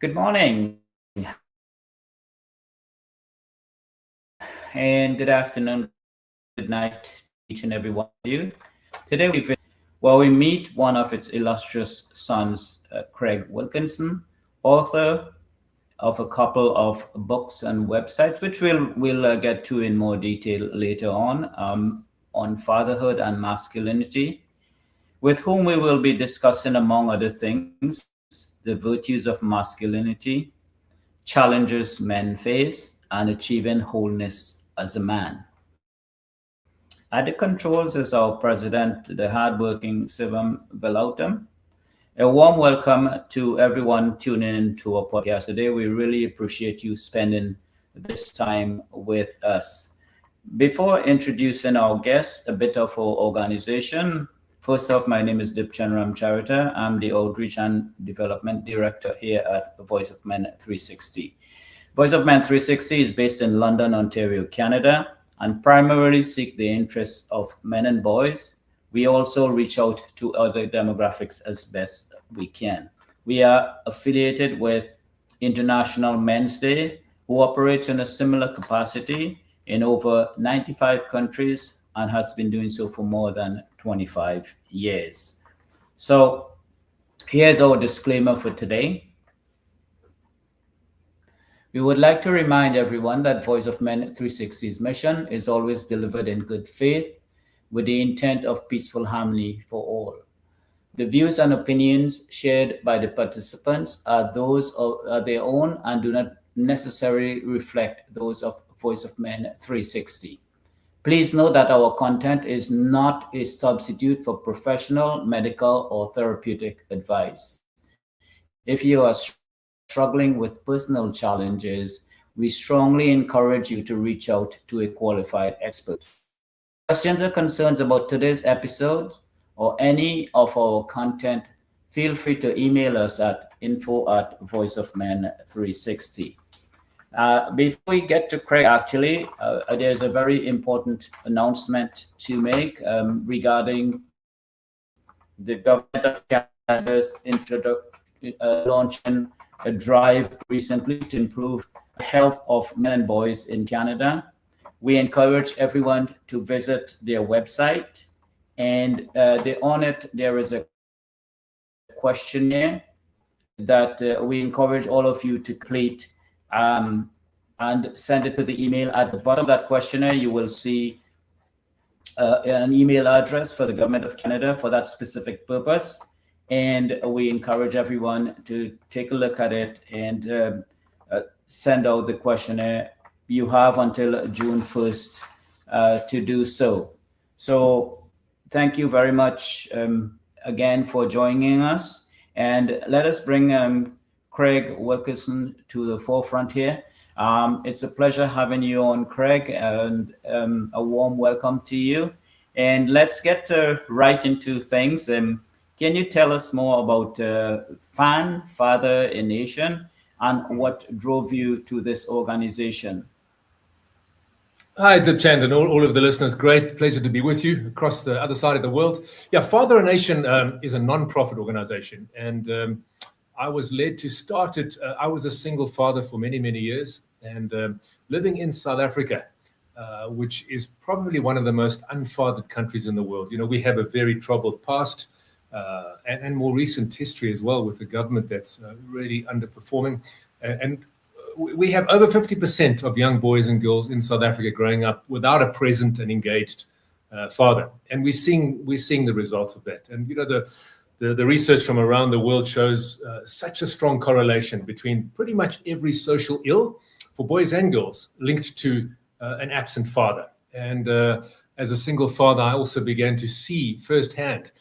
Good morning and good afternoon, good night, each and every one of you. Today we meet one of its illustrious sons, Craig Wilkinson, author of a couple of books and websites, which we'll get to in more detail later on fatherhood and masculinity, with whom we will be discussing, among other things, the virtues of masculinity, challenges men face, and achieving wholeness as a man. At the controls is our president, the hardworking Sivam Velautam. A warm welcome to everyone tuning in to our podcast today. We really appreciate you spending this time with us. Before introducing our guest, a bit of our organization. First off, my name is Dipchand Ramcharitar. I'm the Outreach and Development Director here at Voice of Men 360. Voice of Men 360 is based in London, Ontario, Canada, and primarily seek the interests of men and boys. We also reach out to other demographics as best we can. We are affiliated with International Men's Day, who operates in a similar capacity in over 95 countries and has been doing so for more than 25 years. So here's our disclaimer for today. We would like to remind everyone that Voice of Men 360's mission is always delivered in good faith with the intent of peaceful harmony for all. The views and opinions shared by the participants are those of their own and do not necessarily reflect those of Voice of Men 360. Please note that our content is not a substitute for professional, medical, or therapeutic advice. If you are struggling with personal challenges, we strongly encourage you to reach out to a qualified expert. Questions or concerns about today's episode or any of our content, feel free to email us at info@voiceofmen360. Before we get to Craig, actually, there's a very important announcement to make regarding the government of Canada's launching a drive recently to improve the health of men and boys in Canada. We encourage everyone to visit their website, and on it there is a questionnaire that we encourage all of you to complete and send it to the email. At the bottom of that questionnaire, you will see an email address for the Government of Canada for that specific purpose. And we encourage everyone to take a look at it and send out the questionnaire. You have until June 1st to do so. So thank you very much again for joining us. And let us bring Craig Wilkinson to the forefront here. It's a pleasure having you on, Craig, and a warm welcome to you. And let's get right into things. Can you tell us more about FAN, Father in Nation, and what drove you to this organization? Hi, Dipchand, and all of the listeners. Great pleasure to be with you across the other side of the world. Yeah, Father in Nation is a non-profit organization, and I was led to start it. I was a single father for many, many years, and living in South Africa, which is probably one of the most unfathered countries in the world. You know, we have a very troubled past and more recent history as well, with a government that's really underperforming. And we have over 50% of young boys and girls in South Africa growing up without a present and engaged father. And we're seeing the results of that. And, you know, the research from around the world shows such a strong correlation between pretty much every social ill for boys and girls linked to an absent father. And as a single father, I also began to see firsthand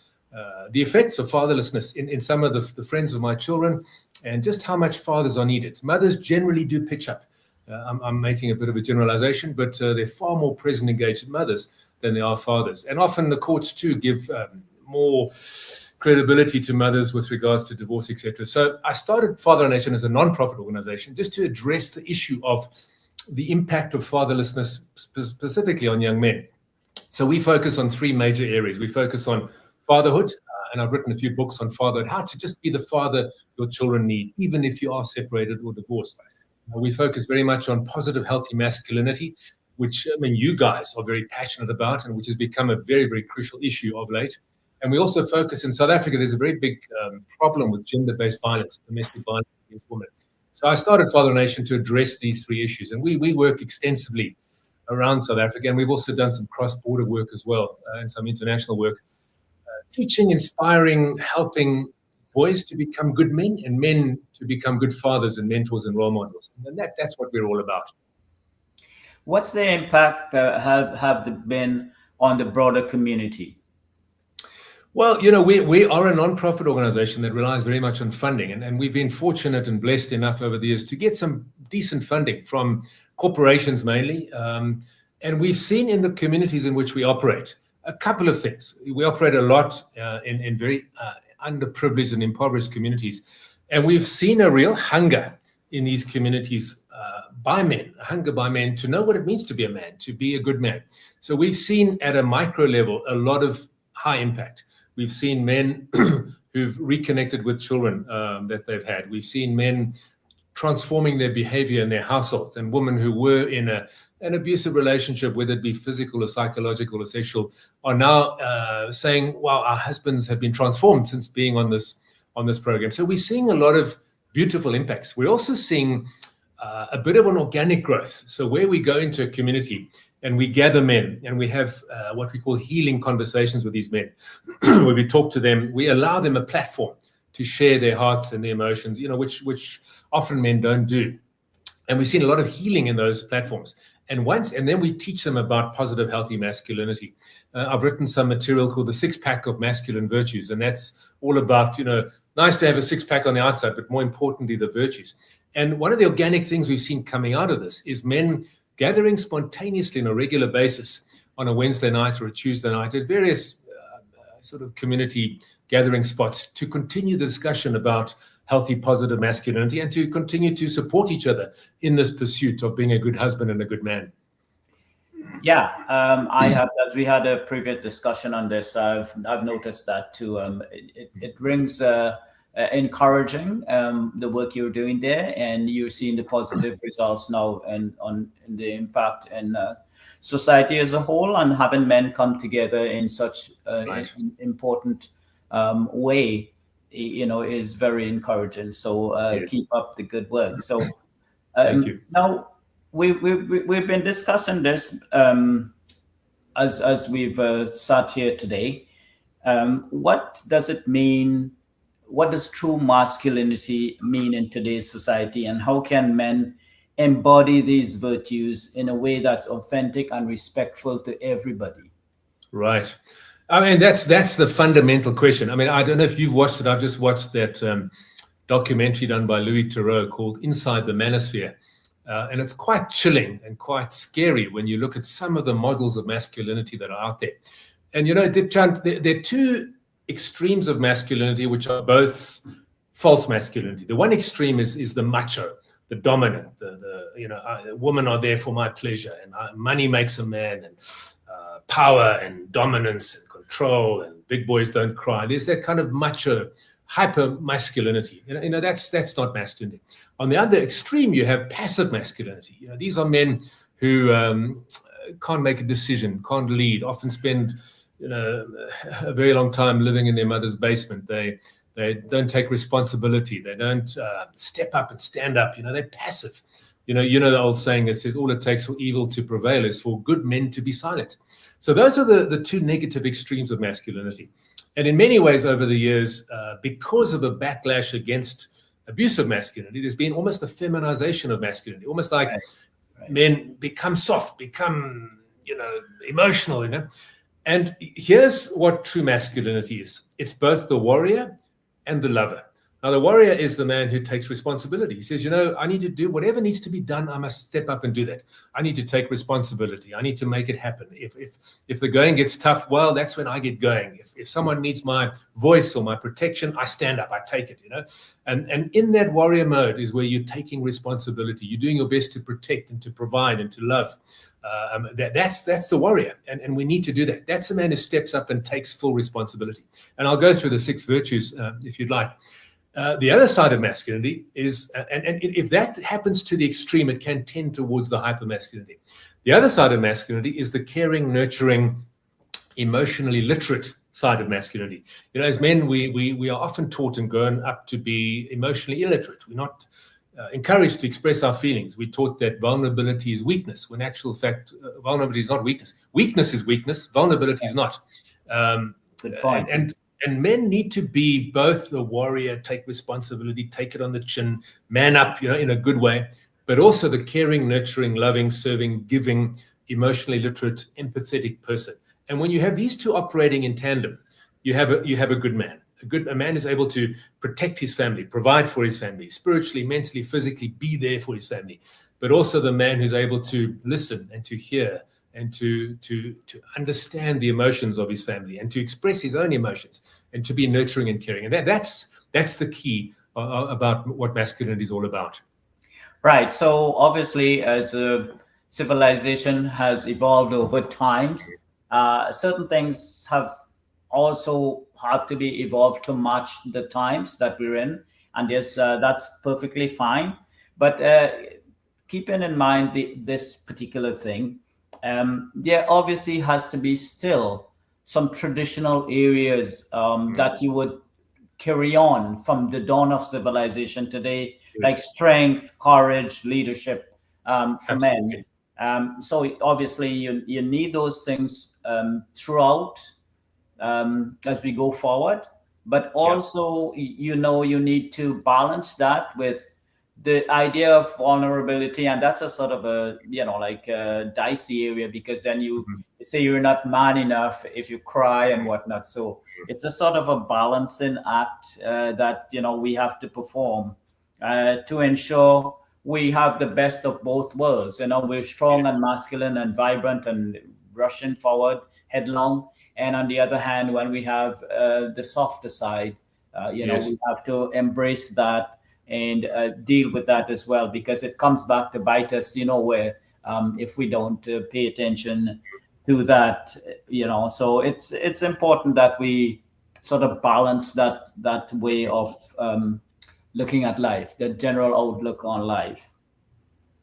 the effects of fatherlessness in some of the friends of my children, and just how much fathers are needed. Mothers generally do pitch up. I'm making a bit of a generalization, but they're far more present, engaged mothers than they are fathers. And often the courts too give more credibility to mothers with regards to divorce, etc. So I started Father in Nation as a non-profit organization just to address the issue of the impact of fatherlessness specifically on young men. So we focus on three major areas. We focus on fatherhood and I've written a few books on fatherhood, how to just be the father your children need, even if you are separated or divorced. We focus very much on positive, healthy masculinity, which, I mean, you guys are very passionate about, and which has become a very, very crucial issue of late. And we also focus in South Africa, there's a very big problem with gender-based violence, domestic violence against women. So I started Father Nation to address these three issues, and we work extensively around South Africa, and we've also done some cross-border work as well, and some international work, teaching, inspiring, helping boys to become good men and men to become good fathers and mentors and role models. And that's what we're all about. What's the impact have been on the broader community? Well, you know, we are a non-profit organization that relies very much on funding, and we've been fortunate and blessed enough over the years to get some decent funding from corporations mainly. And we've seen in the communities in which we operate a couple of things. We operate a lot in very underprivileged and impoverished communities. And we've seen a real hunger in these communities by men, a hunger by men to know what it means to be a man, to be a good man. So we've seen at a micro level a lot of high impact. We've seen men who've reconnected with children that they've had. We've seen men transforming their behavior in their households, and women who were in an abusive relationship, whether it be physical or psychological or sexual, are now saying, wow, our husbands have been transformed since being on this program. So we're seeing a lot of beautiful impacts. We're also seeing a bit of an organic growth. So where we go into a community and we gather men and we have what we call healing conversations with these men, where we talk to them, we allow them a platform to share their hearts and their emotions, you know, which often men don't do. And we've seen a lot of healing in those platforms. And then we teach them about positive, healthy masculinity. I've written some material called The Six-Pack of Masculine Virtues. And that's all about, you know, nice to have a six-pack on the outside, but more importantly, the virtues. And one of the organic things we've seen coming out of this is men gathering spontaneously on a regular basis on a Wednesday night or a Tuesday night at various sort of community gathering spots to continue the discussion about healthy, positive masculinity and to continue to support each other in this pursuit of being a good husband and a good man. Yeah, I have, as we had a previous discussion on this, I've noticed that too. It rings encouraging the work you're doing there, and you're seeing the positive results now and on the impact in society as a whole, and having men come together in such Right. important way, you know, is very encouraging. So Yes. keep up the good work. So Thank you. now we've been discussing this as we've sat here today. What does it mean? What does true masculinity mean in today's society, and how can men embody these virtues in a way that's authentic and respectful to everybody? Right. I mean, that's the fundamental question. I mean, I don't know if you've watched it. I've just watched that documentary done by Louis Theroux called Inside the Manosphere. And it's quite chilling and quite scary when you look at some of the models of masculinity that are out there. And, you know, Dipchand, there are two extremes of masculinity, which are both false masculinity. The one extreme is the macho, the dominant, the women are there for my pleasure, and money makes a man, and power and dominance and control, and big boys don't cry. There's that kind of macho, hyper masculinity. You know, that's not masculinity. On the other extreme, you have passive masculinity. You know, these are men who can't make a decision, can't lead, often spend a very long time living in their mother's basement. They don't take responsibility. They don't step up and stand up. You know, they're passive. You know the old saying that says all it takes for evil to prevail is for good men to be silent. So those are the two negative extremes of masculinity. And in many ways over the years, because of a backlash against abusive masculinity, there's been almost a feminization of masculinity, almost like men become soft, become, emotional, And here's what true masculinity is. It's both the warrior and the lover. Now, the warrior is the man who takes responsibility. He says, I need to do whatever needs to be done. I must step up and do that. I need to take responsibility. I need to make it happen. If the going gets tough, well, that's when I get going. If someone needs my voice or my protection, I stand up, I take it, And in that warrior mode is where you're taking responsibility. You're doing your best to protect and to provide and to love. That's the warrior, and we need to do that. That's the man who steps up and takes full responsibility. And I'll go through the 6 virtues if you'd like. The other side of masculinity is, and if that happens to the extreme, it can tend towards the hypermasculinity. The other side of masculinity is the caring, nurturing, emotionally literate side of masculinity. As men, we are often taught and grown up to be emotionally illiterate. We're not encouraged to express our feelings. We're taught that vulnerability is weakness, when in actual fact, vulnerability is not weakness. Weakness is weakness. Vulnerability is not. Good point. And men need to be both the warrior, take responsibility, take it on the chin, man up, in a good way, but also the caring, nurturing, loving, serving, giving, emotionally literate, empathetic person. And when you have these two operating in tandem, you have a good man. A man is able to protect his family, provide for his family, spiritually, mentally, physically, be there for his family, but also the man who's able to listen and to hear and to understand the emotions of his family and to express his own emotions and to be nurturing and caring. And that's the key about what masculinity is all about. Right. So obviously, as a civilization has evolved over time, certain things have to be evolved to match the times that we're in. And yes, that's perfectly fine. But keeping in mind this particular thing, there obviously has to be still some traditional areas that you would carry on from the dawn of civilization today, Yes. like strength, courage, leadership for Absolutely. men. So obviously you need those things throughout as we go forward, but also you need to balance that with the idea of vulnerability, and that's a sort of a like a dicey area, because then you say you're not man enough if you cry and whatnot. So it's a sort of a balancing act that we have to perform to ensure we have the best of both worlds. We're strong and masculine and vibrant and rushing forward headlong, and on the other hand, when we have the softer side, Yes. we have to embrace that and deal with that as well, because it comes back to bite us, where if we don't pay attention to that, so it's important that we sort of balance that way of looking at life, the general outlook on life.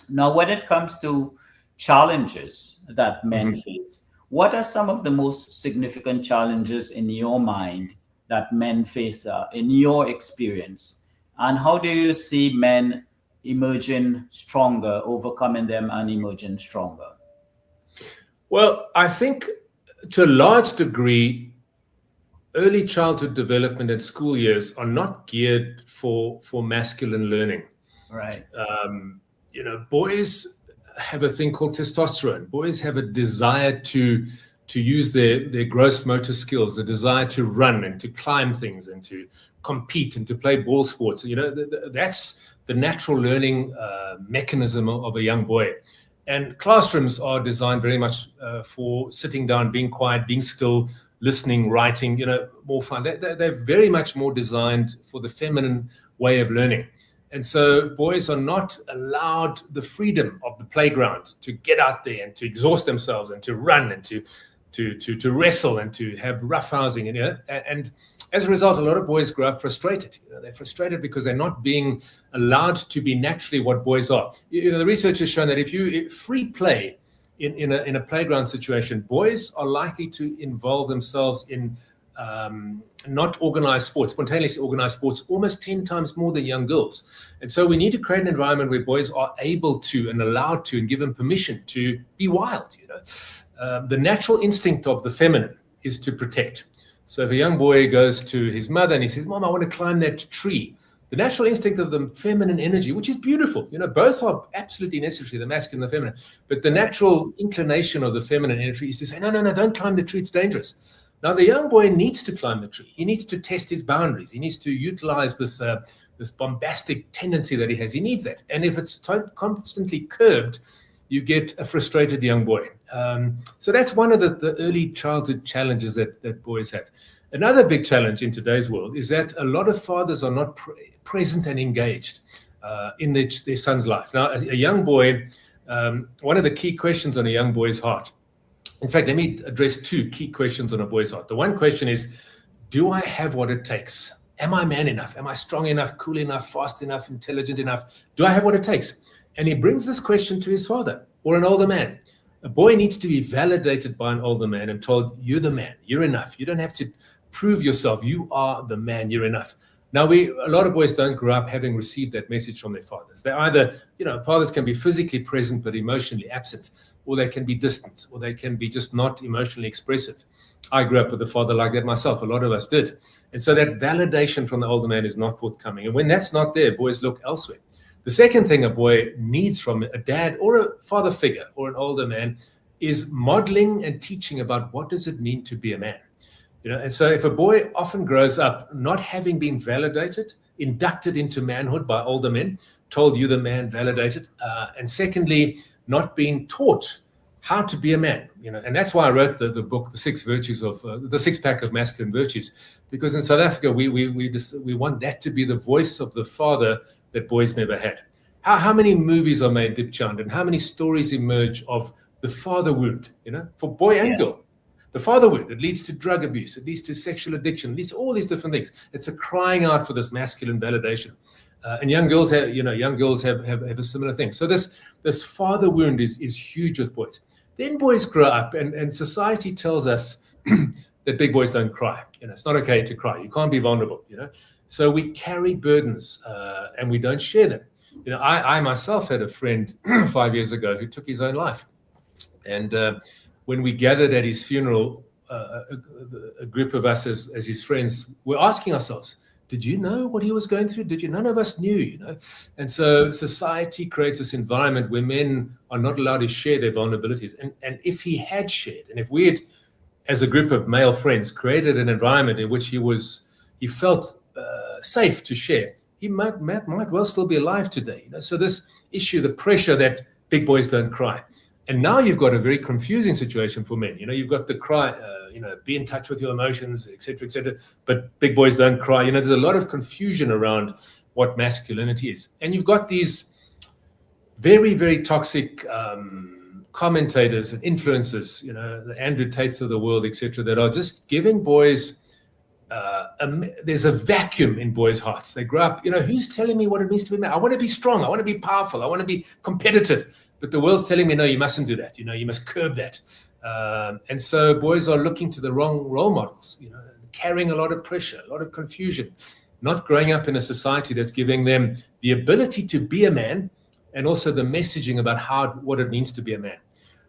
Now, when it comes to challenges that men face, what are some of the most significant challenges in your mind that men face in your experience? And how do you see men emerging stronger, overcoming them and emerging stronger? Well, I think to a large degree, early childhood development and school years are not geared for masculine learning. Right. Boys have a thing called testosterone. Boys have a desire to use their gross motor skills, the desire to run and to climb things and to compete and to play ball sports. That's the natural learning mechanism of a young boy. And classrooms are designed very much for sitting down, being quiet, being still, listening, writing, more fun. They're very much more designed for the feminine way of learning. And so boys are not allowed the freedom of the playground to get out there and to exhaust themselves and to run and to wrestle and to have roughhousing. And as a result, a lot of boys grow up frustrated. They're frustrated because they're not being allowed to be naturally what boys are. The research has shown that if you free play in a playground situation, boys are likely to involve themselves in not organized sports, spontaneously organized sports, almost 10 times more than young girls. And so we need to create an environment where boys are able to and allowed to and given permission to be wild. The natural instinct of the feminine is to protect. So if a young boy goes to his mother and he says, "Mom, I want to climb that tree," the natural instinct of the feminine energy, which is beautiful, both are absolutely necessary, the masculine and the feminine, but the natural inclination of the feminine energy is to say, no, don't climb the tree, it's dangerous. Now, the young boy needs to climb the tree. He needs to test his boundaries. He needs to utilize this bombastic tendency that he has. He needs that. And if it's constantly curbed, you get a frustrated young boy. So that's one of the early childhood challenges that boys have. Another big challenge in today's world is that a lot of fathers are not present and engaged in their son's life. Now, a young boy one of the key questions on a young boy's heart. In fact, let me address two key questions on a boy's heart. The one question is, do I have what it takes? Am I man enough? Am I strong enough, cool enough, fast enough, intelligent enough? Do I have what it takes? And he brings this question to his father or an older man. A boy needs to be validated by an older man and told, you're the man, you're enough. You don't have to prove yourself. You are the man, you're enough. Now, a lot of boys don't grow up having received that message from their fathers. They're either, fathers can be physically present but emotionally absent, or they can be distant, or they can be just not emotionally expressive. I grew up with a father like that myself. A lot of us did. And so that validation from the older man is not forthcoming. And when that's not there, boys look elsewhere. The second thing a boy needs from a dad or a father figure or an older man is modeling and teaching about what does it mean to be a man. And so if a boy often grows up not having been validated, inducted into manhood by older men, told you the man, validated, and secondly, not being taught how to be a man, and that's why I wrote the book, The Six Virtues of the Six Pack of Masculine Virtues, because in South Africa we want that to be the voice of the father that boys never had. How many movies are made, Dipchand, and how many stories emerge of the father wound, for boy and girl. The father wound, it leads to drug abuse, it leads to sexual addiction, it leads to all these different things. It's a crying out for this masculine validation. And young girls have a similar thing. So this father wound is huge with boys. Then boys grow up and society tells us that big boys don't cry. It's not okay to cry. You can't be vulnerable, So we carry burdens and we don't share them. I myself had a friend 5 years ago who took his own life. And when we gathered at his funeral, a group of us as his friends were asking ourselves, did you know what he was going through? Did you? None of us knew, And so society creates this environment where men are not allowed to share their vulnerabilities. And if he had shared, and if we had, as a group of male friends, created an environment in which he felt safe to share, he might well still be alive today. So this issue, the pressure that big boys don't cry. And now you've got a very confusing situation for men. You've got the cry, be in touch with your emotions, et cetera, but big boys don't cry. There's a lot of confusion around what masculinity is. And you've got these very, very toxic commentators and influencers, the Andrew Tates of the world, et cetera, that are just giving boys, there's a vacuum in boys' hearts. They grow up, who's telling me what it means to be a man? I want to be strong. I want to be powerful. I want to be competitive. But the world's telling me, no, you mustn't do that. You must curb that. And so boys are looking to the wrong role models, carrying a lot of pressure, a lot of confusion, not growing up in a society that's giving them the ability to be a man and also the messaging about what it means to be a man.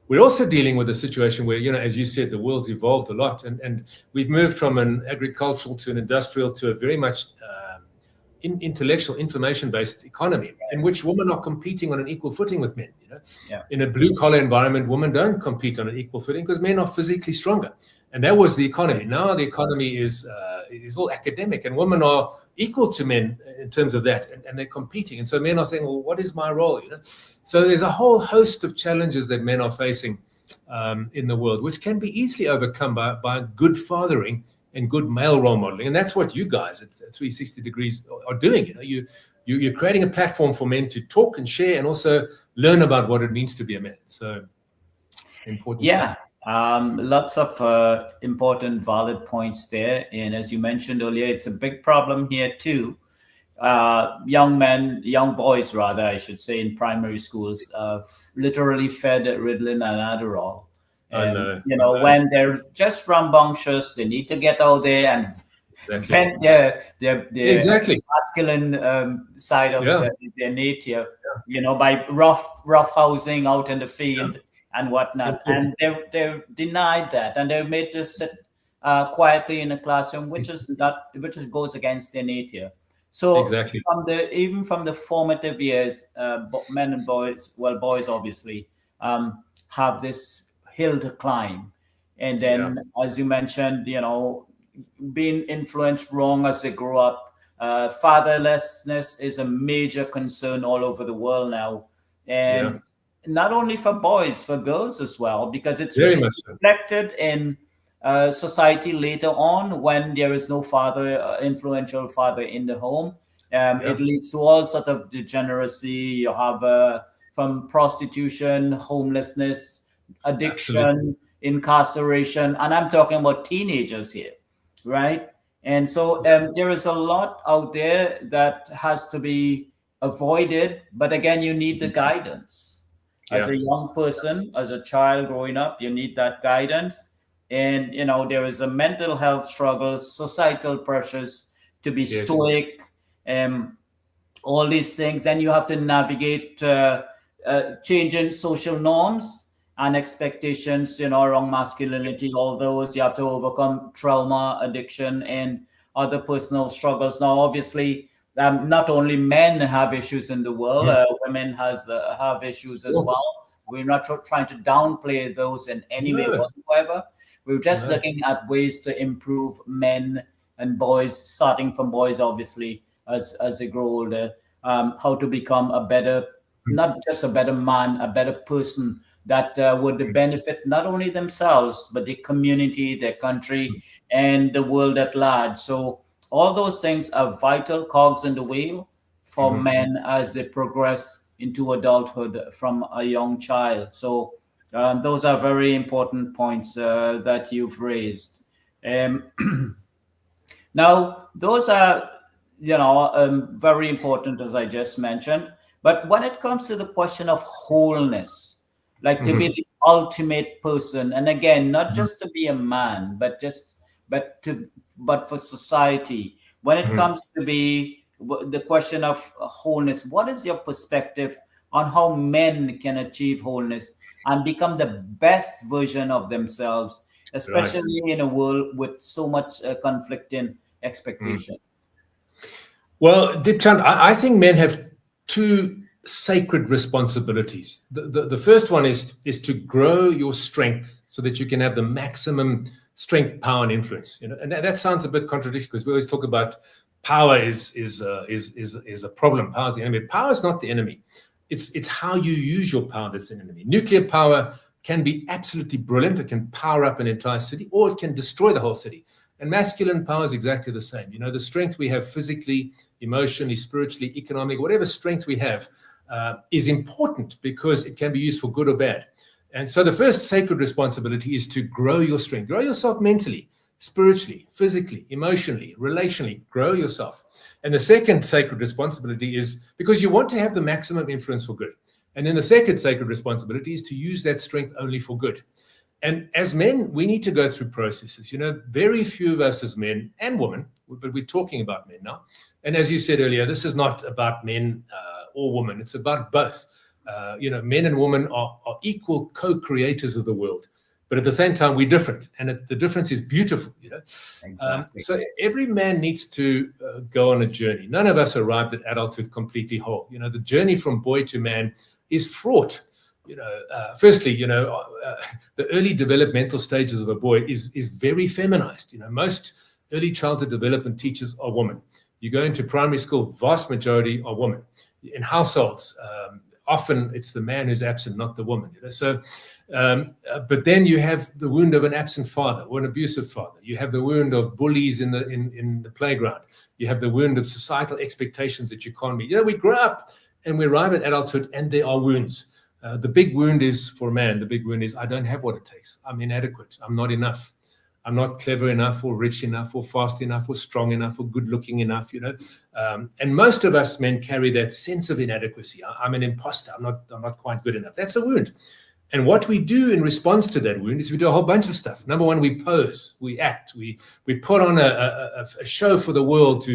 We're also dealing with a situation where, as you said, the world's evolved a lot and we've moved from an agricultural to an industrial to a very much intellectual, information-based economy in which women are competing on an equal footing with men. In a blue-collar environment, women don't compete on an equal footing because men are physically stronger, and that was the economy. Now the economy is all academic, and women are equal to men in terms of that, and they're competing. And so men are saying, well, what is my role? So there's a whole host of challenges that men are facing in the world, which can be easily overcome by good fathering and good male role modeling. And that's what you guys at 360 Degrees are doing. You're creating a platform for men to talk and share and also learn about what it means to be a man. So important stuff. Lots of important, valid points there. And as you mentioned earlier, it's a big problem here too. Young boys, rather, I should say, in primary schools, literally fed Ritalin and Adderall. And, when they're just rambunctious, they need to get out there and vent their masculine side of their nature, by rough housing out in the field and whatnot. And they're denied that, and they're made to sit quietly in a classroom, which goes against their nature. So even from the formative years, men and boys, boys obviously have this hill to climb, and then as you mentioned, being influenced wrong as they grow up. Fatherlessness is a major concern all over the world now, and not only for boys, for girls as well, because it's reflected in society later on when there is no influential father in the home. It leads to all sort of degeneracy. You have from prostitution, homelessness, Absolutely. addiction, incarceration, and I'm talking about teenagers here, right? And so there is a lot out there that has to be avoided, but again, you need the guidance. As Yeah. a young person, as a child growing up, you need that guidance. And there is a mental health struggles, societal pressures to be Yes. stoic, um, all these things. Then you have to navigate changing social norms and expectations, around masculinity. All those you have to overcome trauma, addiction, and other personal struggles. Now, obviously, not only men have issues in the world, women have issues as Sure. well. We're not trying to downplay those in any way No. whatsoever. We're just No. looking at ways to improve men and boys, starting from boys, obviously, as they grow older, how to become a better, not just a better man, a better person that would benefit not only themselves, but the community, their country, and the world at large. So all those things are vital cogs in the wheel for men as they progress into adulthood from a young child. So those are very important points that you've raised. Now, those are, very important, as I just mentioned. But when it comes to the question of wholeness, like to be the ultimate person, and again, not just to be a man, but for society. When it comes to be the question of wholeness, what is your perspective on how men can achieve wholeness and become the best version of themselves, especially in a world with so much conflicting expectation? Well, Dipchand, I think men have two sacred responsibilities. The first one is to grow your strength so that you can have the maximum strength, power, and influence. And that sounds a bit contradictory because we always talk about power is a problem. Power is the enemy. Power is not the enemy. It's how you use your power that's an enemy. Nuclear power can be absolutely brilliant. It can power up an entire city, or it can destroy the whole city. And masculine power is exactly the same. The strength we have physically, emotionally, spiritually, economically, whatever strength we have is important because it can be used for good or bad. And so the first sacred responsibility is to grow your strength, grow yourself mentally, spiritually, physically, emotionally, relationally, grow yourself. And the second sacred responsibility is because you want to have the maximum influence for good. And then the second sacred responsibility is to use that strength only for good. And as men, we need to go through processes. Very few of us as men and women, but we're talking about men now. And as you said earlier, this is not about men or women. It's about both. Men and women are equal co-creators of the world. But at the same time, we're different. And the difference is beautiful. Exactly. So every man needs to go on a journey. None of us arrived at adulthood completely whole. The journey from boy to man is fraught. Firstly, the early developmental stages of a boy is very feminized. Most early childhood development teachers are women. You go into primary school, vast majority are women. In households, often it's the man who's absent, not the woman. But then you have the wound of an absent father or an abusive father. You have the wound of bullies in the playground. You have the wound of societal expectations that you can't meet. We grow up and we arrive at adulthood, and there are wounds. The big wound is for man. The big wound is I don't have what it takes. I'm inadequate. I'm not enough. I'm not clever enough or rich enough or fast enough or strong enough or good looking enough, And most of us men carry that sense of inadequacy. I'm an imposter. I'm not quite good enough. That's a wound. And what we do in response to that wound is we do a whole bunch of stuff. Number one, we pose, we act, we put on a show for the world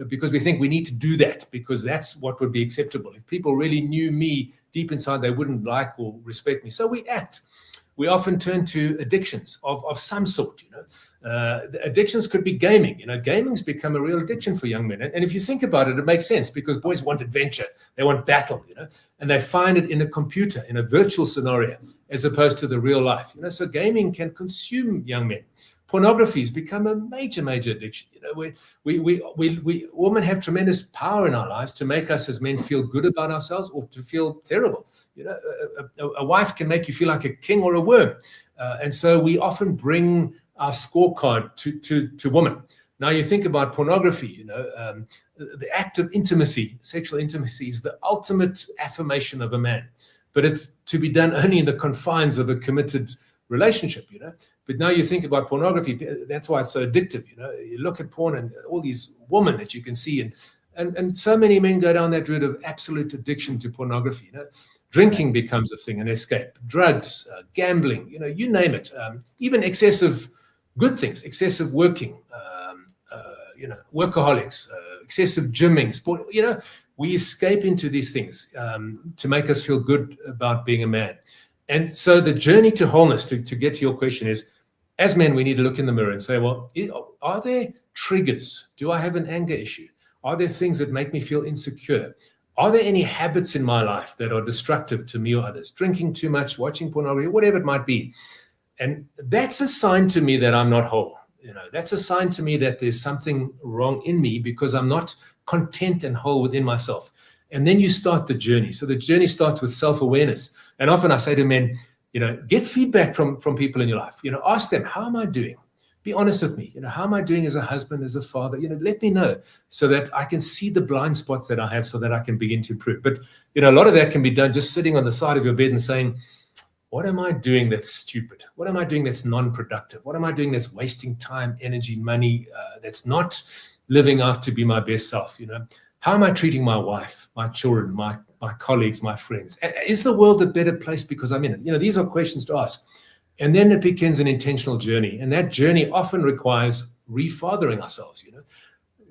because we think we need to do that because that's what would be acceptable. If people really knew me deep inside, they wouldn't like or respect me. So we act. We often turn to addictions of some sort. Addictions could be gaming. Gaming's become a real addiction for young men. And if you think about it, it makes sense because boys want adventure, they want battle, and they find it in a computer, in a virtual scenario, as opposed to the real life. So gaming can consume young men. Pornography has become a major, major addiction. We women have tremendous power in our lives to make us as men feel good about ourselves or to feel terrible. A wife can make you feel like a king or a worm. And so we often bring our scorecard to women. Now you think about pornography, the act of intimacy, sexual intimacy is the ultimate affirmation of a man, but it's to be done only in the confines of a committed relationship, But now you think about pornography, that's why it's so addictive, You look at porn and all these women that you can see, and so many men go down that route of absolute addiction to pornography, Drinking becomes a thing, an escape. Drugs, gambling, you name it. Even excessive good things, excessive working, workaholics, excessive gymming, sport, we escape into these things to make us feel good about being a man. And so the journey to wholeness, to get to your question, is as men, we need to look in the mirror and say, well, are there triggers? Do I have an anger issue? Are there things that make me feel insecure? Are there any habits in my life that are destructive to me or others? Drinking too much, watching pornography, whatever it might be. And that's a sign to me that I'm not whole. That's a sign to me that there's something wrong in me because I'm not content and whole within myself. And then you start the journey. So the journey starts with self-awareness. And often I say to men, get feedback from people in your life. Ask them, how am I doing? Be honest with me. How am I doing as a husband, as a father? Let me know so that I can see the blind spots that I have so that I can begin to improve. But, a lot of that can be done just sitting on the side of your bed and saying, what am I doing that's stupid? What am I doing that's non-productive? What am I doing that's wasting time, energy, money, that's not living out to be my best self? How am I treating my wife, my children, my colleagues, my friends? Is the world a better place because I'm in it? These are questions to ask. And then it begins an intentional journey. And that journey often requires refathering ourselves,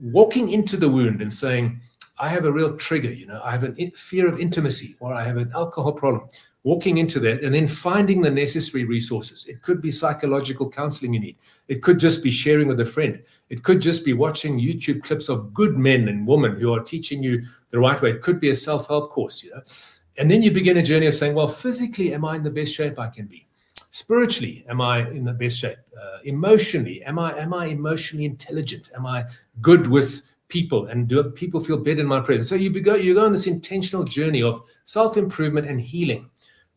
walking into the wound and saying, I have a real trigger, I have a fear of intimacy, or I have an alcohol problem. Walking into that and then finding the necessary resources. It could be psychological counseling you need. It could just be sharing with a friend. It could just be watching YouTube clips of good men and women who are teaching you the right way. It could be a self-help course, And then you begin a journey of saying, well, physically, am I in the best shape I can be? Spiritually, am I in the best shape? Emotionally, am I emotionally intelligent? Am I good with people? And do people feel better in my presence? So you go on this intentional journey of self-improvement and healing.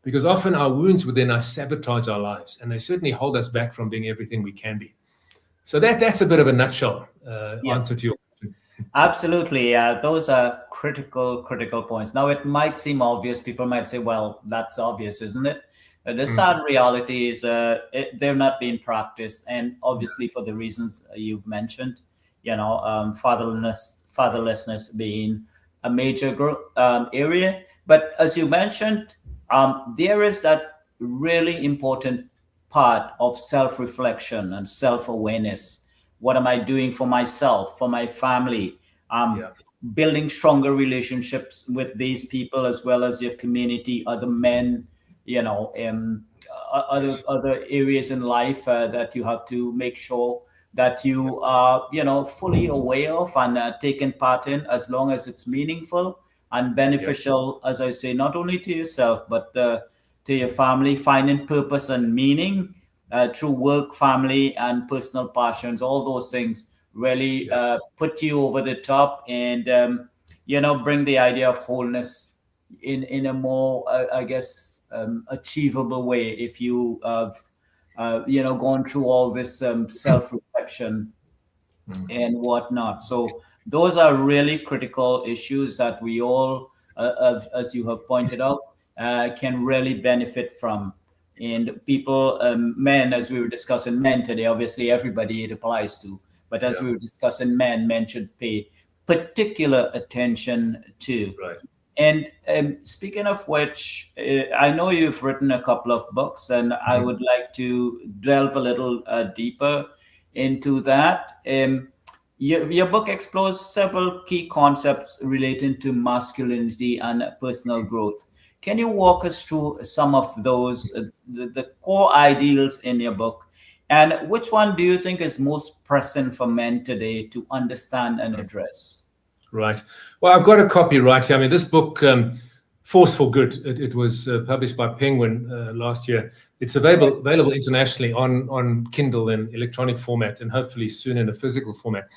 Because often our wounds within us sabotage our lives, and they certainly hold us back from being everything we can be. So that's a bit of a nutshell answer to your question. Absolutely. Those are critical points. Now, it might seem obvious. People might say, well, that's obvious, isn't it? The sad reality is they're not being practiced. And obviously for the reasons you've mentioned, fatherlessness being a major area. But as you mentioned, there is that really important part of self-reflection and self-awareness. What am I doing for myself, for my family? Building stronger relationships with these people as well as your community, other men, other areas in life that you have to make sure that you are, fully aware of and taking part in, as long as it's meaningful and beneficial, as I say, not only to yourself, but to your family, finding purpose and meaning through work, family, and personal passions. All those things really put you over the top and, bring the idea of wholeness in a more, achievable way if you have, gone through all this self-reflection and whatnot. So those are really critical issues that we all, as you have pointed out, can really benefit from. And people, men, as we were discussing men today, obviously everybody it applies to, but as we were discussing men should pay particular attention to. Right. And speaking of which, I know you've written a couple of books, and I would like to delve a little deeper into that. Your book explores several key concepts relating to masculinity and personal growth. Can you walk us through some of those, the core ideals in your book? And which one do you think is most pressing for men today to understand and address? Right. Well, I've got a copy right here. I mean, this book, Force for Good, it was published by Penguin last year. It's available internationally on Kindle in electronic format and hopefully soon in a physical format.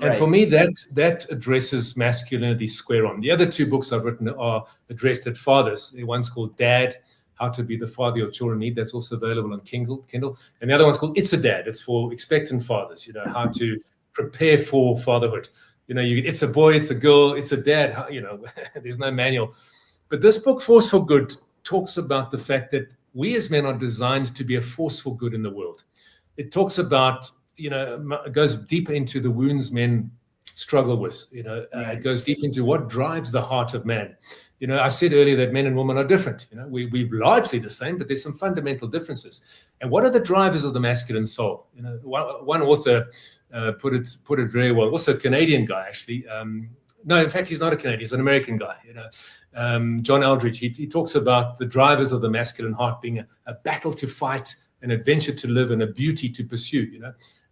And for me, that addresses masculinity square on. The other two books I've written are addressed at fathers. One's called Dad, How to Be the Father Your Children Need. That's also available on Kindle. And the other one's called It's a Dad. It's for expectant fathers, how to prepare for fatherhood. It's a boy, it's a girl, it's a dad. There's no manual. But this book, Force for Good, talks about the fact that we as men are designed to be a force for good in the world. It talks about, it goes deeper into the wounds men struggle with. It goes deep into what drives the heart of man. I said earlier that men and women are different. We're largely the same, but there's some fundamental differences. And what are the drivers of the masculine soul? One author put it very well. Also a Canadian guy, actually. No, in fact, he's not a Canadian. He's an American guy. John Eldridge. He talks about the drivers of the masculine heart being a battle to fight, an adventure to live, and a beauty to pursue.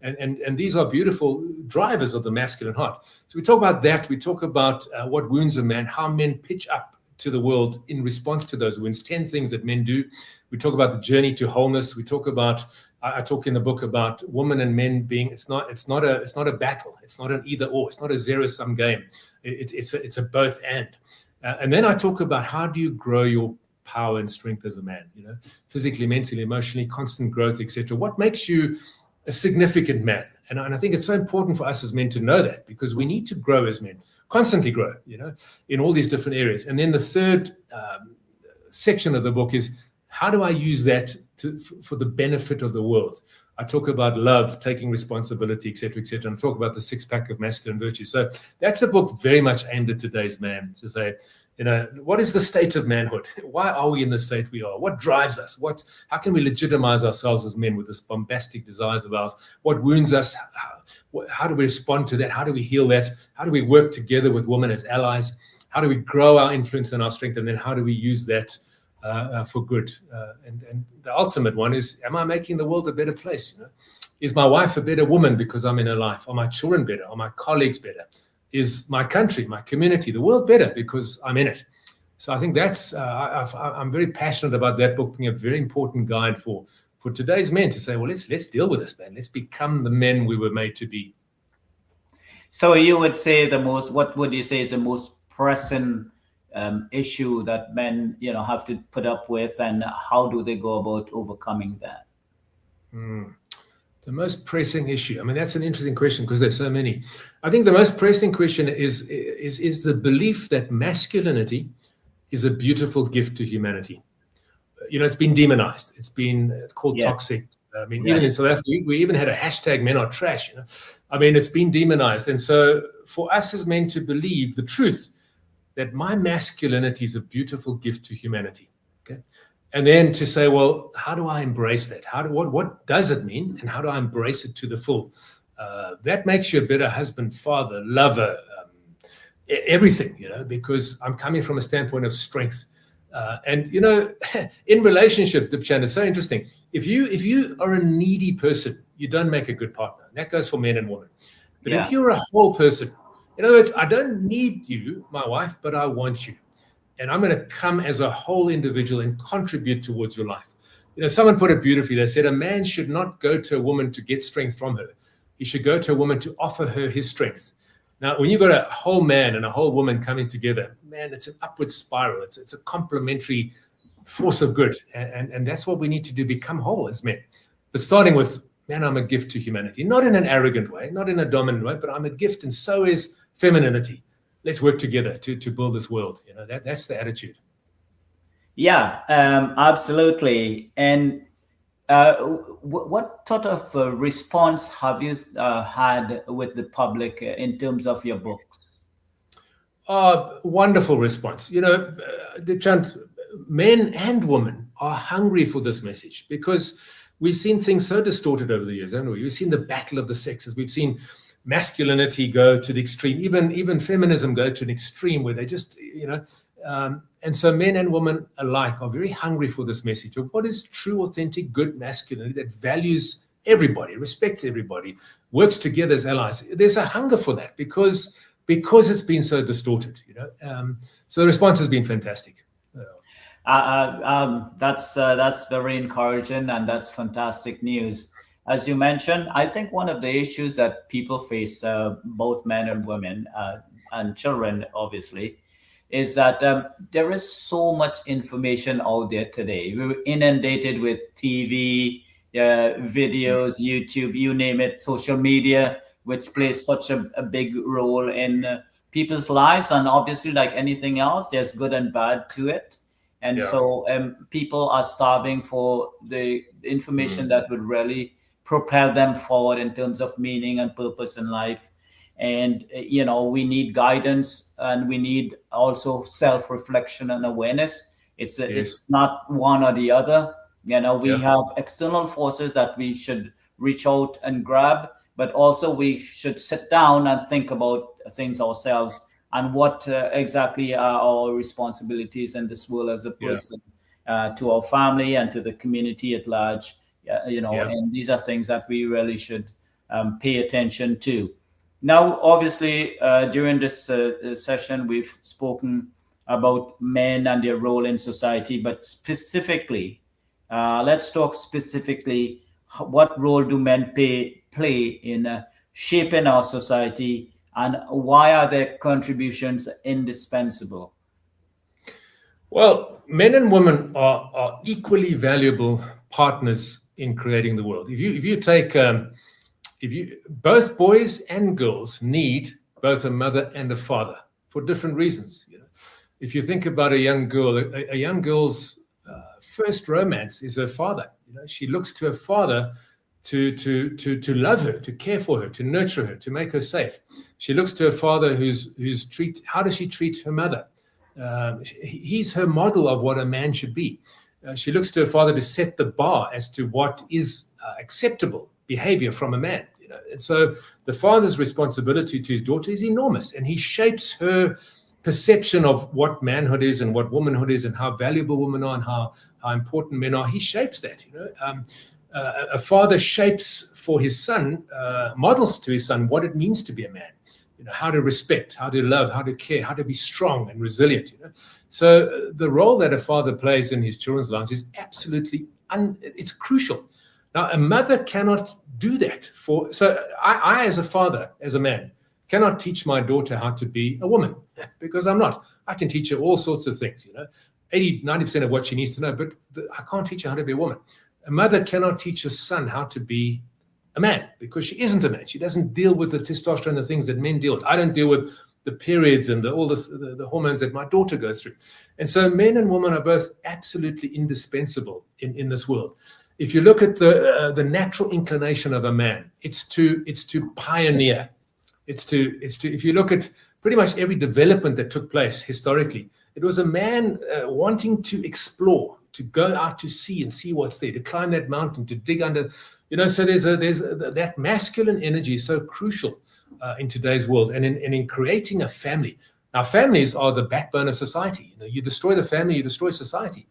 And these are beautiful drivers of the masculine heart. So we talk about that. We talk about what wounds a man, how men pitch up to the world in response to those wounds, 10 things that men do. We talk about the journey to wholeness. We talk about, I talk in the book about women and men being, it's not a battle. It's not an either or. It's not a zero-sum game. It's a both and. And then I talk about how do you grow your power and strength as a man, physically, mentally, emotionally, constant growth, etc. What makes you a significant man? And I think it's so important for us as men to know that, because we need to grow as men, constantly grow, in all these different areas. And then the third section of the book is, how do I use that for the benefit of the world? I talk about love, taking responsibility, etc., etc., and talk about the 6-pack of masculine virtues. So that's a book very much aimed at today's man, to say, what is the state of manhood? Why are we in the state we are? What drives us? How can we legitimize ourselves as men with this bombastic desires of ours? What wounds us? How do we respond to that? How do we heal that? How do we work together with women as allies? How do we grow our influence and our strength? And then how do we use that for good? And the ultimate one is, am I making the world a better place? Is my wife a better woman because I'm in her life? Are my children better? Are my colleagues better? Is my country, my community, the world better because I'm in it? So I think that's, I'm very passionate about that book being a very important guide for today's men to say, well, let's deal with this, man. Let's become the men we were made to be. So you would say what would you say is the most pressing issue that men, have to put up with, and how do they go about overcoming that? The most pressing issue. I mean, that's an interesting question because there's so many. I think the most pressing question is the belief that masculinity is a beautiful gift to humanity. It's been demonized. It's called toxic. I mean, even in South Africa, we even had a hashtag men are trash. I mean, it's been demonized. And so for us as men to believe the truth that my masculinity is a beautiful gift to humanity. Okay. And then to say, well, how do I embrace that? What does it mean? And how do I embrace it to the full? That makes you a better husband, father, lover, everything, because I'm coming from a standpoint of strength. And in relationship, Dipchand, it's so interesting. If you are a needy person, you don't make a good partner. And that goes for men and women. But if you're a whole person, in other words, I don't need you, my wife, but I want you. And I'm going to come as a whole individual and contribute towards your life. Someone put it beautifully. They said a man should not go to a woman to get strength from her. He should go to a woman to offer her his strength. Now, when you've got a whole man and a whole woman coming together, man, it's an upward spiral. It's a complementary force of good. And that's what we need to do, become whole as men. But starting with, man, I'm a gift to humanity. Not in an arrogant way, not in a dominant way, but I'm a gift, and so is femininity. Let's work together to build this world. That's the attitude. Yeah, absolutely. And what sort of response have you had with the public in terms of your books? Wonderful response. Dipchand, men and women are hungry for this message because we've seen things so distorted over the years, haven't we? We've seen the battle of the sexes. We've seen masculinity go to the extreme, even feminism go to an extreme where they just, and so men and women alike are very hungry for this message of what is true, authentic, good masculinity that values everybody, respects everybody, works together as allies. There's a hunger for that because it's been so distorted, So the response has been fantastic. That's very encouraging, and that's fantastic news. As you mentioned, I think one of the issues that people face, both men and women and children, obviously, is that there is so much information out there today. We're inundated with TV, videos, YouTube, you name it, social media. which plays such a big role in people's lives. And obviously, like anything else, there's good and bad to it. And so people are starving for the information that would really propel them forward in terms of meaning and purpose in life. And we need guidance, and we need also self-reflection and awareness. It's not one or the other. We have external forces that we should reach out and grab, but also we should sit down and think about things ourselves and what exactly are our responsibilities in this world as a person, to our family and to the community at large. And these are things that we really should pay attention to. Now, obviously, during this session, we've spoken about men and their role in society, but specifically, let's talk specifically, what role do men play in shaping our society, and why are their contributions indispensable? Well, men and women are equally valuable partners in creating the world. If you take both boys and girls need both a mother and a father for different reasons. If you think about a young girl, a young girl's first romance is her father. She looks to her father to love her, to care for her, to nurture her, to make her safe. She looks to her father how does she treat her mother? He's her model of what a man should be. She looks to her father to set the bar as to what is acceptable behavior from a man. And so the father's responsibility to his daughter is enormous, and he shapes her perception of what manhood is and what womanhood is and how valuable women are and how important men are. He shapes that. A father shapes for his son, models to his son what it means to be a man. How to respect, how to love, how to care, how to be strong and resilient. So the role that a father plays in his children's lives is absolutely it's crucial. Now, a mother cannot do that. So I, as a father, as a man, cannot teach my daughter how to be a woman, because I'm not. I can teach her all sorts of things, 80-90% of what she needs to know, but I can't teach her how to be a woman. A mother cannot teach a son how to be a man, because she isn't a man. She doesn't deal with the testosterone, the things that men deal with. I don't deal with the periods and all the hormones that my daughter goes through. And so men and women are both absolutely indispensable in this world. If you look at the natural inclination of a man, it's to pioneer. If you look at pretty much every development that took place historically, it was a man wanting to explore, to go out to sea and see what's there, to climb that mountain, to dig under. So there's that masculine energy is so crucial in today's world, and in creating a family. Now, families are the backbone of society. You destroy the family, you destroy society.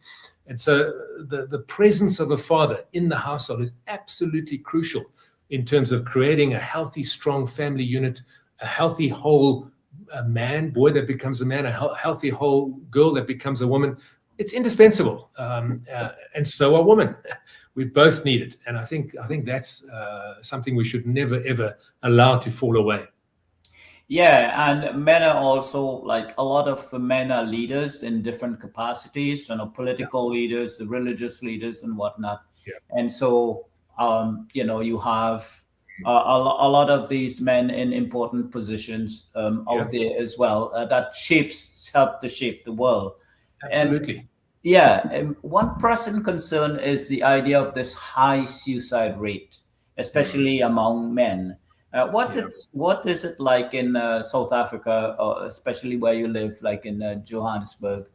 And so the presence of a father in the household is absolutely crucial in terms of creating a healthy, strong family unit, a healthy whole boy that becomes a man, a healthy whole girl that becomes a woman. It's indispensable, and so are women. We both need it, and I think that's something we should never ever allow to fall away. Yeah, and men are also, like, a lot of men are leaders in different capacities, political leaders, religious leaders, and whatnot. Yeah. And so, you have a lot of these men in important positions out there as well that help to shape the world. Absolutely. And one pressing concern is the idea of this high suicide rate, especially among men. What is it like in South Africa, especially where you live, like in Johannesburg?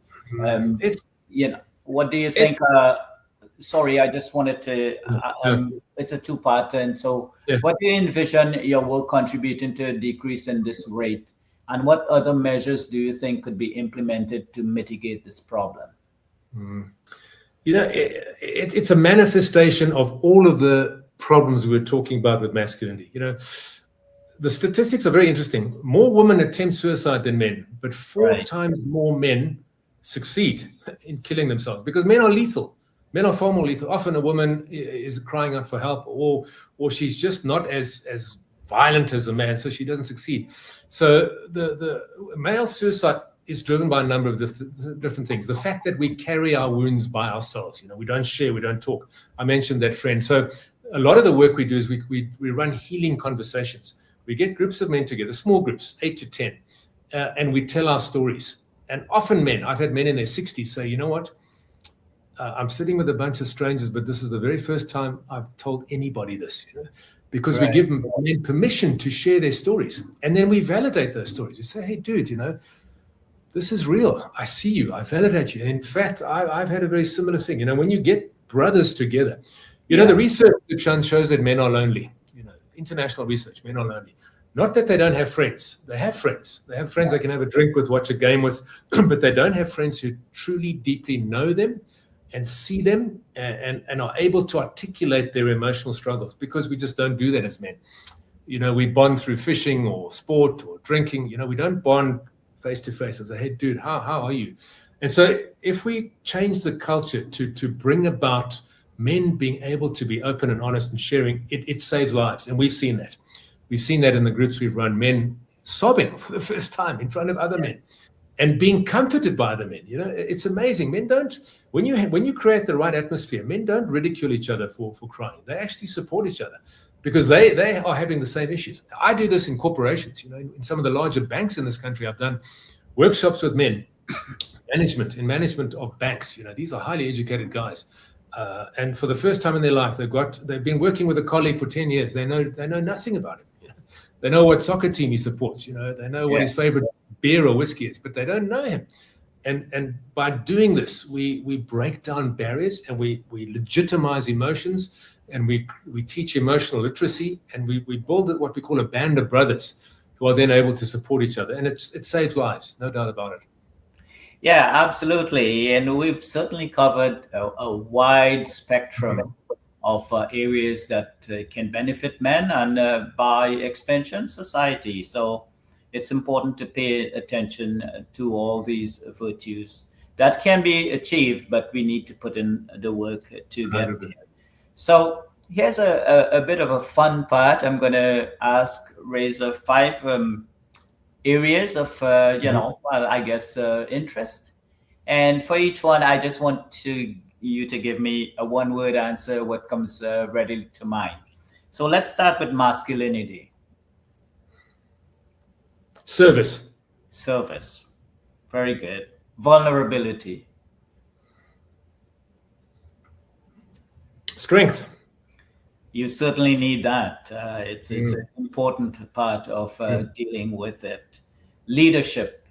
What do you think? Sorry, I just wanted to. It's a two-part, and so what do you envision your work contributing to a decrease in this rate, and what other measures do you think could be implemented to mitigate this problem? It's a manifestation of all of the problems we were talking about with masculinity. The statistics are very interesting. More women attempt suicide than men, but 4 times more men succeed in killing themselves, because men are lethal. Men are far more lethal. Often a woman is crying out for help, or she's just not as violent as a man, so she doesn't succeed. So the male suicide is driven by a number of different things. The fact that we carry our wounds by ourselves, we don't share, we don't talk. I mentioned that friend. So a lot of the work we do is we run healing conversations. We get groups of men together, small groups, 8 to 10, and we tell our stories. And often men, I've had men in their 60s say, you know what? I'm sitting with a bunch of strangers, but this is the very first time I've told anybody this, because we give men permission to share their stories. And then we validate those stories. We say, hey, dude, this is real. I see you. I validate you. And in fact, I've had a very similar thing. When you get brothers together, the research shows that men are lonely. International research, men are lonely. Not that they don't have friends. They have friends. They have friends they can have a drink with, watch a game with, but they don't have friends who truly, deeply know them and see them and are able to articulate their emotional struggles, because we just don't do that as men. We bond through fishing or sport or drinking. We don't bond face to face and say, hey, dude, how are you? And so if we change the culture to bring about men being able to be open and honest and sharing, it saves lives. And we've seen that. We've seen that in the groups we've run, men sobbing for the first time in front of other men and being comforted by other men. It's amazing. Men don't, when you create the right atmosphere, men don't ridicule each other for crying. They actually support each other because they are having the same issues. I do this in corporations. In some of the larger banks in this country, I've done workshops with men, management of banks. These are highly educated guys. And for the first time in their life, they've been working with a colleague for 10 years. They know nothing about him. They know what soccer team he supports. They know what his favorite beer or whiskey is, but they don't know him. And by doing this, we break down barriers and we legitimize emotions, and we teach emotional literacy, and we build what we call a band of brothers who are then able to support each other. And it saves lives, no doubt about it. Yeah, absolutely. And we've certainly covered a wide spectrum of areas that can benefit men and by extension, society. So it's important to pay attention to all these virtues that can be achieved, but we need to put in the work to get there. So here's a bit of a fun part. I'm going to ask Razor 5 areas of, interest. And for each one, I just want you to give me a one-word answer, what comes readily to mind. So let's start with masculinity. Service. Very good. Vulnerability. Strength. You certainly need that. It's an important part of dealing with it. Leadership.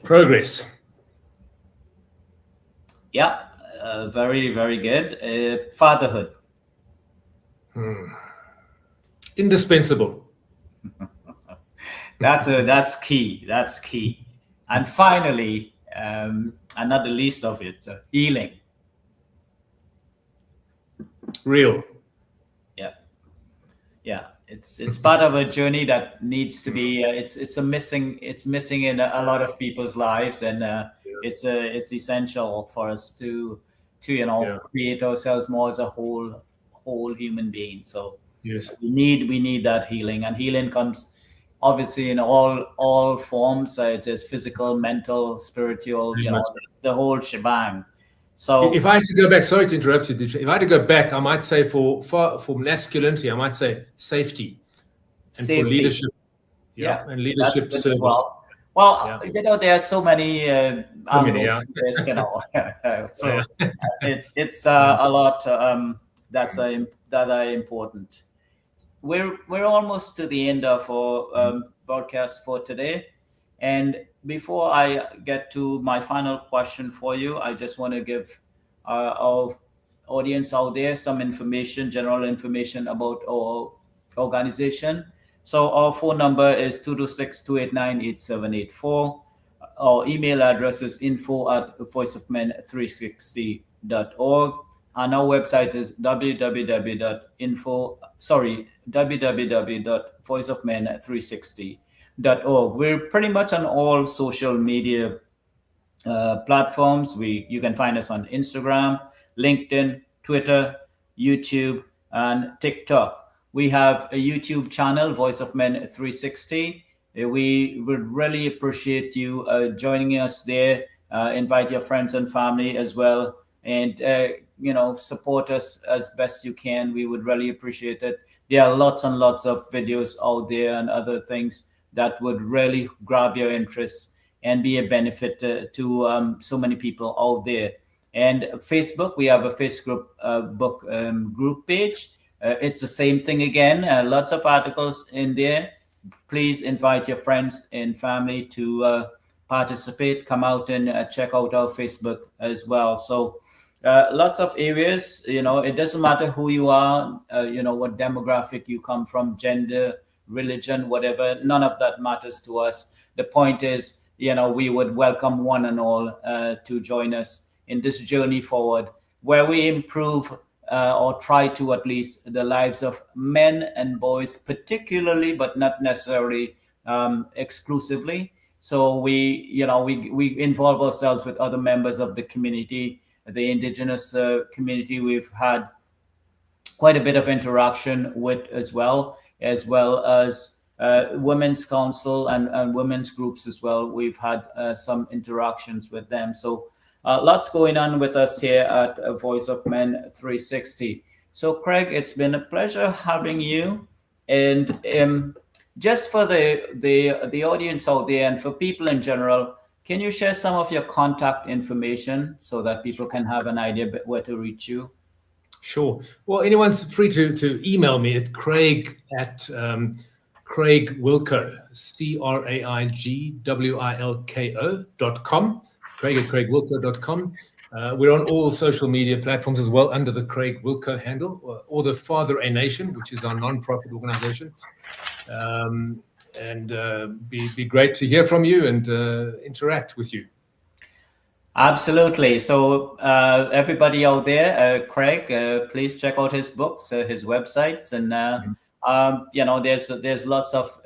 Progress. Yeah, very, very good. Fatherhood. Indispensable. That's key. And finally, and not the least of it, healing. Real. Yeah. It's part of a journey that needs to be. It's missing in a lot of people's lives, and it's essential for us to create ourselves more as a whole human being. So yes, we need that healing, and healing comes obviously in all forms. It's physical, mental, spiritual. It's the whole shebang. So if I had to go back, sorry to interrupt you, if I had to go back, I might say for masculinity, I might say safety. And for leadership. And leadership service. As well. Well, there are so many angles to this, so it's a lot that are important. We're almost to the end of our broadcast for today. And before I get to my final question for you, I just want to give our audience out there some general information about our organization. So our phone number is 226-289-8784. Our email address is info@voiceofmen360.org. And our website is www.voiceofmen360.org. We're pretty much on all social media platforms. You can find us on Instagram, LinkedIn, Twitter, YouTube, and TikTok. We have a YouTube channel, Voice of Men 360. We would really appreciate you joining us there. Invite your friends and family as well. and support us as best you can. We would really appreciate it. There are lots and lots of videos out there and other things that would really grab your interest and be a benefit to so many people out there. And Facebook, we have a Facebook book group page. It's the same thing again. Lots of articles in there. Please invite your friends and family to participate. Come out and check out our Facebook as well. So lots of areas. It doesn't matter who you are. What demographic you come from, gender, religion, whatever. None of that matters to us. The point is, we would welcome one and all to join us in this journey forward, where we improve or try to, at least, the lives of men and boys, particularly, but not necessarily exclusively. So we involve ourselves with other members of the community, the indigenous community. We've had quite a bit of interaction with, as well as women's council and women's groups as well. We've had some interactions with them. So lots going on with us here at Voice of Men 360. So Craig, it's been a pleasure having you. And just for the audience out there and for people in general, can you share some of your contact information so that people can have an idea about where to reach you? Sure. Well, anyone's free to email me at Craig at Craig Wilco, CraigWilko.com. Craig at CraigWilko.com. We're on all social media platforms as well under the Craig Wilco handle, or the Father A Nation, which is our non-profit organization. And be great to hear from you and interact with you. Absolutely. So everybody out there, Craig, please check out his books, his websites, and there's lots of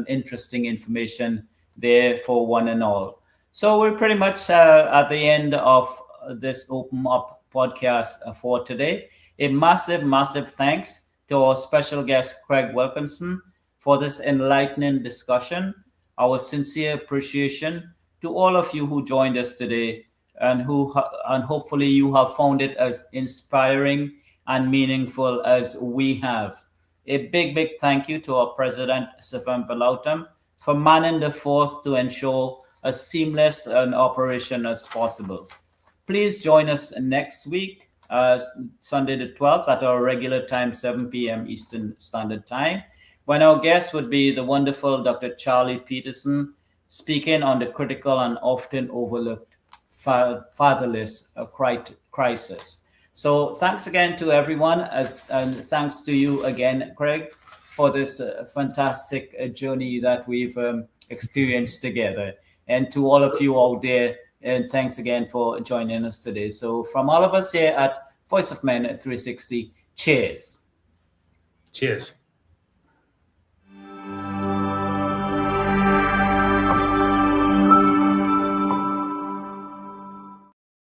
interesting information there for one and all. So we're pretty much at the end of this Open Up podcast for today. A massive thanks to our special guest, Craig Wilkinson, for this enlightening discussion. Our sincere appreciation to all of you who joined us today, and hopefully you have found it as inspiring and meaningful as we have. A big thank you to our president, Sifan Velautam, for manning the fort to ensure as seamless an operation as possible. Please join us next week, Sunday the 12th, at our regular time, 7 p.m. Eastern Standard Time, when our guest would be the wonderful Dr. Charlie Peterson, speaking on the critical and often overlooked fatherless crisis. So thanks again to everyone, and thanks to you again, Craig, for this fantastic journey that we've experienced together. And to all of you out there, and thanks again for joining us today. So from all of us here at Voice of Men 360, cheers. Cheers.